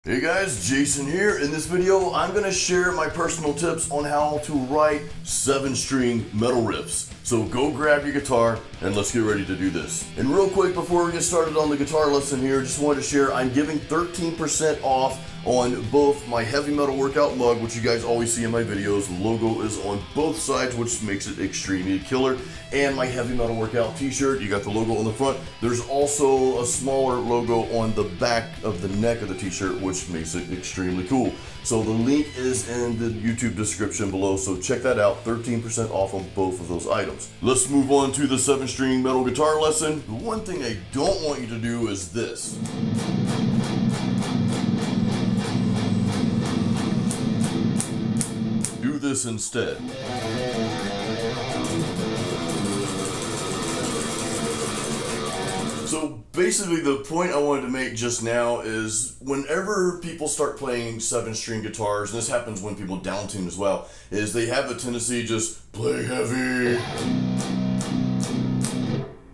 Hey guys, Jason here. In this video, I'm going to share my personal tips on how to write 7-string metal riffs. So go grab your guitar and let's get ready to do this. And real quick, before we get started on the guitar lesson here, just wanted to share I'm giving 13% off on both my heavy metal workout mug, which you guys always see in my videos. The logo is on both sides, which makes it extremely killer, and my heavy metal workout t-shirt. You got the logo on the front. There's also a smaller logo on the back of the neck of the t-shirt, which makes it extremely cool. So the link is in the YouTube description below, so check that out. 13% off on both of those items. Let's move on to the 7-string metal guitar lesson. The one thing I don't want you to do is this. Do this instead. So basically the point I wanted to make just now is whenever people start playing 7-string guitars, and this happens when people down tune as well, is they have a tendency to just play heavy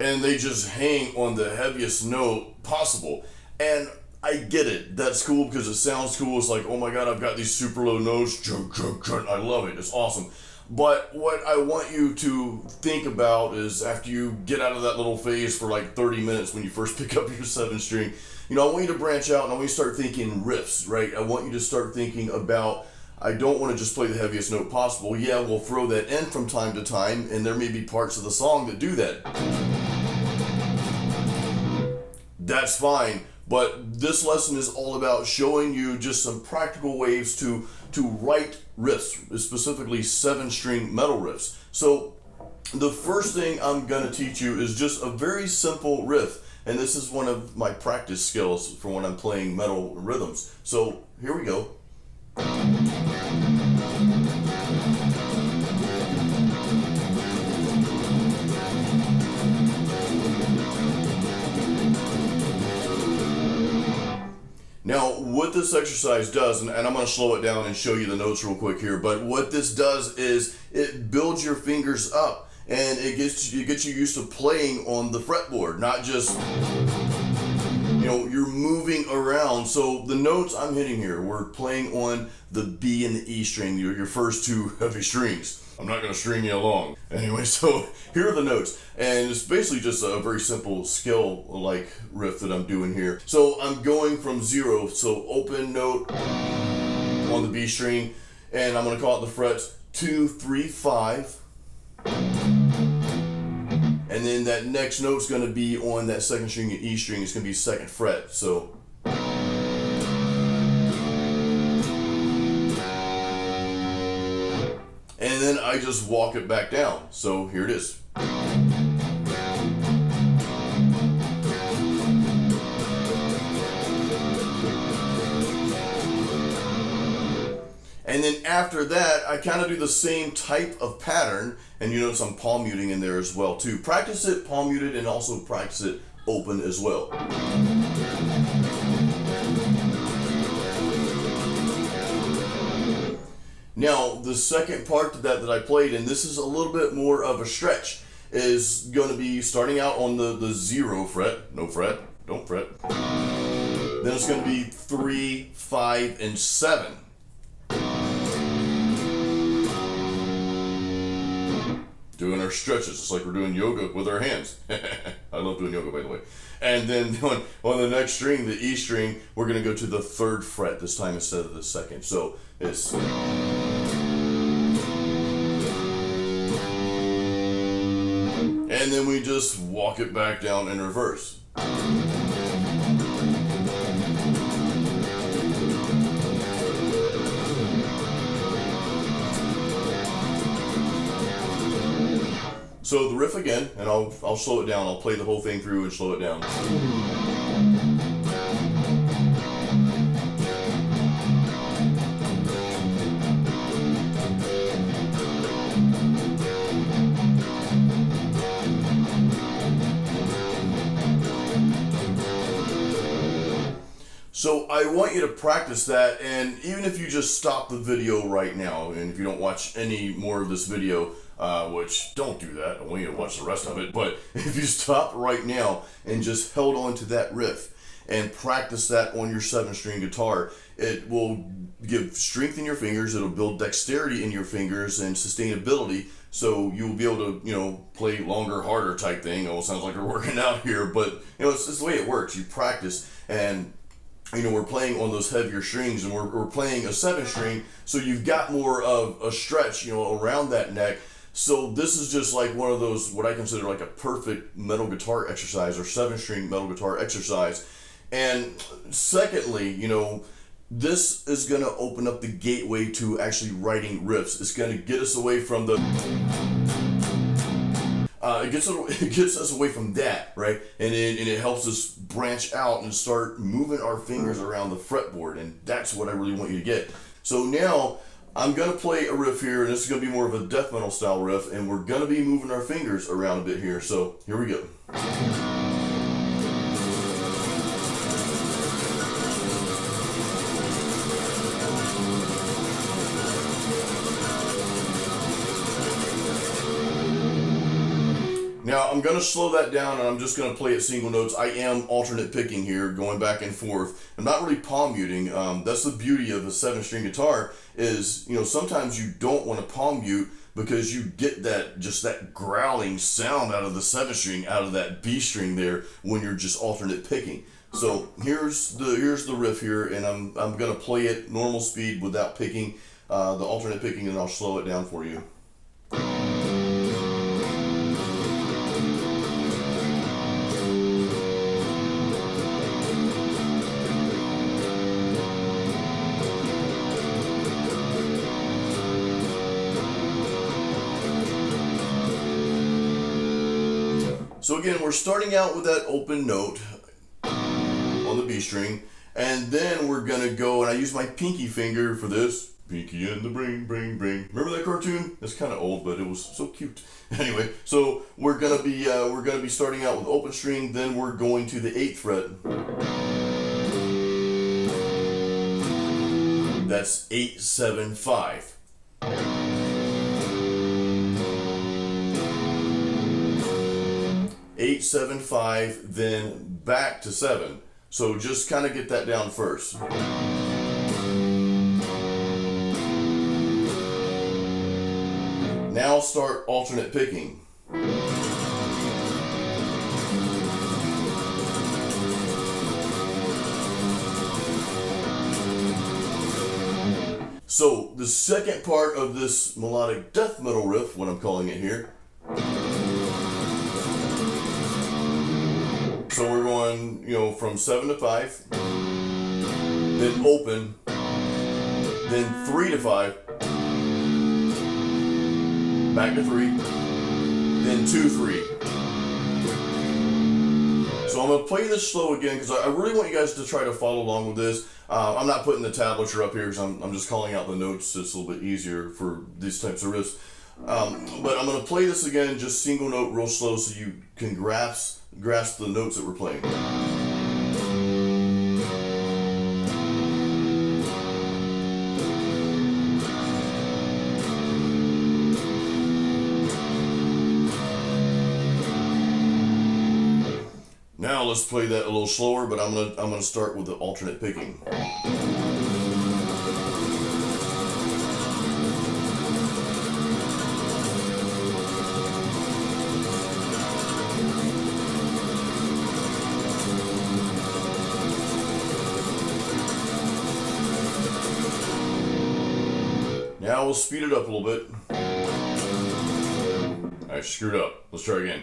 and they just hang on the heaviest note possible. And I get it. That's cool because it sounds cool. It's like, oh my god, I've got these super low notes. Chug, chug, chug. I love it. It's awesome. But what I want you to think about is after you get out of that little phase for like 30 minutes when you first pick up your 7-string, I want you to branch out and I want you to start thinking riffs, right? I want you to start thinking about, I don't want to just play the heaviest note possible. Yeah, we'll throw that in from time to time, and there may be parts of the song that do that. That's fine. But this lesson is all about showing you just some practical ways to write riffs, specifically 7-string metal riffs. So the first thing I'm going to teach you is just a very simple riff. And this is one of my practice skills for when I'm playing metal rhythms. So here we go. Now, what this exercise does, and I'm going to slow it down and show you the notes real quick here, but what this does is it builds your fingers up and it gets you used to playing on the fretboard, not just, you're moving around. So the notes I'm hitting here, we're playing on the B and the E string, your first two heavy strings. I'm not going to string you along. Anyway, so here are the notes. And it's basically just a very simple skill-like riff that I'm doing here. So I'm going from 0, so open note on the B string, and I'm going to call it the frets 2, 3, 5. And then that next note's going to be on that second string and E string. It's going to be 2nd fret. So and then I just walk it back down. So here it is. And then after that, I kind of do the same type of pattern, and you notice I'm palm muting in there as well too. Practice it palm muted and also practice it open as well. Now, the second part to that I played, and this is a little bit more of a stretch, is going to be starting out on the 0 fret, no fret, don't fret. Then it's going to be 3, 5, and 7. Doing our stretches, it's like we're doing yoga with our hands. I love doing yoga, by the way. And then on the next string, the E string, we're going to go to the 3rd fret this time instead of the 2nd. So it's... And then we just walk it back down in reverse. So the riff again, and I'll slow it down. I'll play the whole thing through and slow it down. So I want you to practice that, and even if you just stop the video right now, and if you don't watch any more of this video, which don't do that, I want you to watch the rest of it, but if you stop right now and just held on to that riff, and practice that on your 7-string guitar. It will give strength in your fingers, it'll build dexterity in your fingers and sustainability, so you'll be able to, play longer, harder type thing. Oh, it sounds like we're working out here, but it's the way it works. You practice, and we're playing on those heavier strings, and we're playing a 7-string, so you've got more of a stretch, around that neck. So this is just like one of those, what I consider like a perfect metal guitar exercise, or 7-string metal guitar exercise. And secondly, this is going to open up the gateway to actually writing riffs. It's going to get us away from the... it gets us away from that, right? And it helps us branch out and start moving our fingers around the fretboard, and that's what I really want you to get. So now I'm going to play a riff here, and this is going to be more of a death metal style riff, and we're going to be moving our fingers around a bit here. So here we go. Now I'm going to slow that down, and I'm just going to play it single notes. I am alternate picking here, going back and forth. I'm not really palm muting. That's the beauty of a 7-string guitar is, sometimes you don't want to palm mute because you get that growling sound out of the 7-string, out of that B string there when you're just alternate picking. So here's the riff here, and I'm going to play it normal speed without picking the alternate picking, and I'll slow it down for you. So again, we're starting out with that open note on the B string, and then we're gonna go, and I use my pinky finger for this. Pinky in the bring, bring, bring. Remember that cartoon? It's kind of old, but it was so cute. Anyway, so we're gonna be starting out with open string, then we're going to the 8th fret. That's 8, 7, 5. 8, 7, 5, then back to 7. So just kind of get that down first. Now start alternate picking. So the second part of this melodic death metal riff, what I'm calling it here. So we're going, from 7 to 5, then open, then 3 to 5, back to 3, then 2, 3. So I'm going to play this slow again because I really want you guys to try to follow along with this. I'm not putting the tablature up here because I'm just calling out the notes. It's a little bit easier for these types of riffs. But I'm going to play this again, just single note real slow so you can grasp the notes that we're playing. Now let's play that a little slower, but I'm gonna start with the alternate picking. Now we'll speed it up a little bit. I screwed up. Let's try again.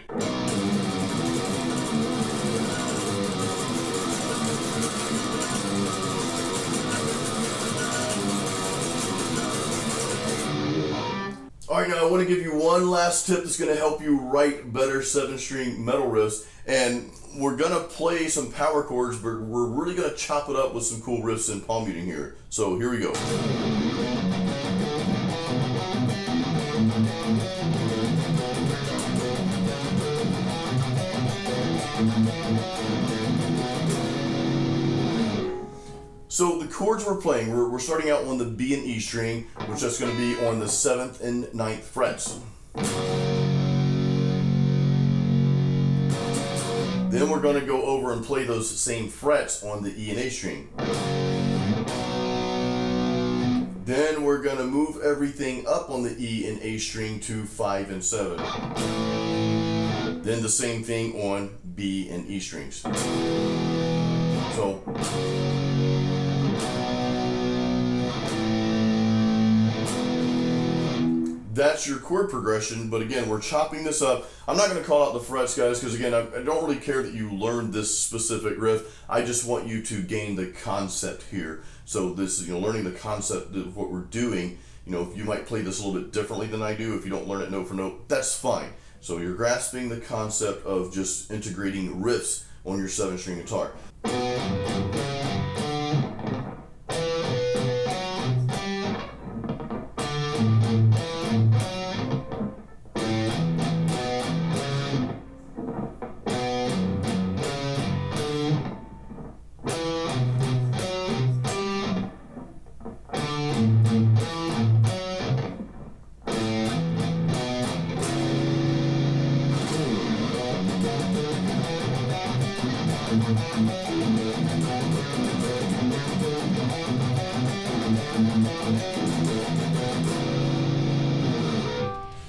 Alright, now I want to give you one last tip that's going to help you write better 7-string metal riffs. And we're going to play some power chords, but we're really going to chop it up with some cool riffs and palm muting here. So here we go. So the chords we're playing, we're starting out on the B and E string, which that's going to be on the 7th and 9th frets. Then we're going to go over and play those same frets on the E and A string. Then we're going to move everything up on the E and A string to 5 and 7. Then the same thing on B and E strings. So that's your chord progression, but again, we're chopping this up. I'm not going to call out the frets, guys, because again, I don't really care that you learn this specific riff. I just want you to gain the concept here. So this is, learning the concept of what we're doing. You might play this a little bit differently than I do. If you don't learn it note for note, that's fine. So you're grasping the concept of just integrating riffs on your 7-string guitar.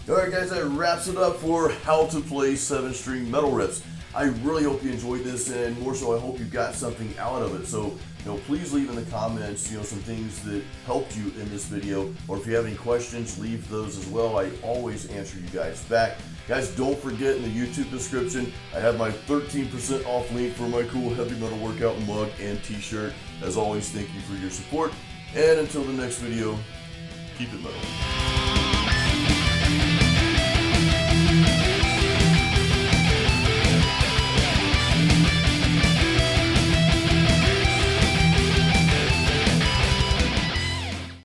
Alright guys, that wraps it up for how to play 7-string metal riffs. I really hope you enjoyed this, and more so I hope you got something out of it. So please leave in the comments some things that helped you in this video, or if you have any questions, leave those as well. I always answer you guys back. Guys, don't forget in the YouTube description I have my 13% off link for my cool heavy metal workout mug and t-shirt. As always, thank you for your support, and until the next video, keep it metal.